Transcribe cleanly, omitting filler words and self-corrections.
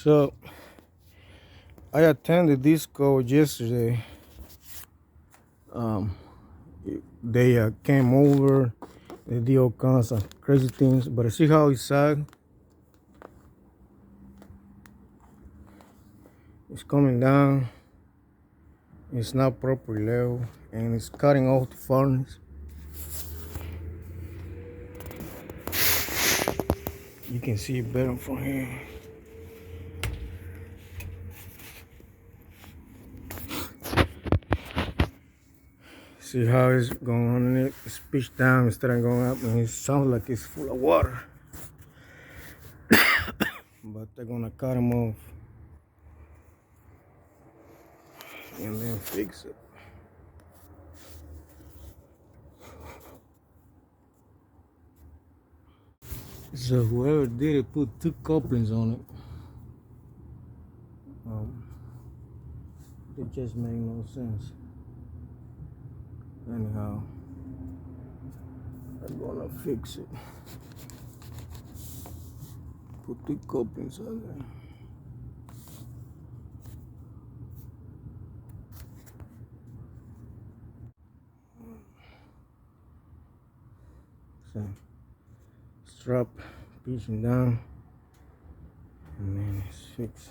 So I attended this course yesterday. Um, they came over. They did all kinds of crazy things, but I see how it's sag. It's coming down. It's not properly level, and it's cutting off the furnace. You can see it better from here. See how it's going on it? It's pitched down instead of going up, and it sounds like it's full of water. But they're gonna cut them off and then fix it. So whoever did it put two couplings on it. It just made no sense. Anyhow, I'm gonna fix it. Put two couplings on there. So strap pitching down, and then it's fixed.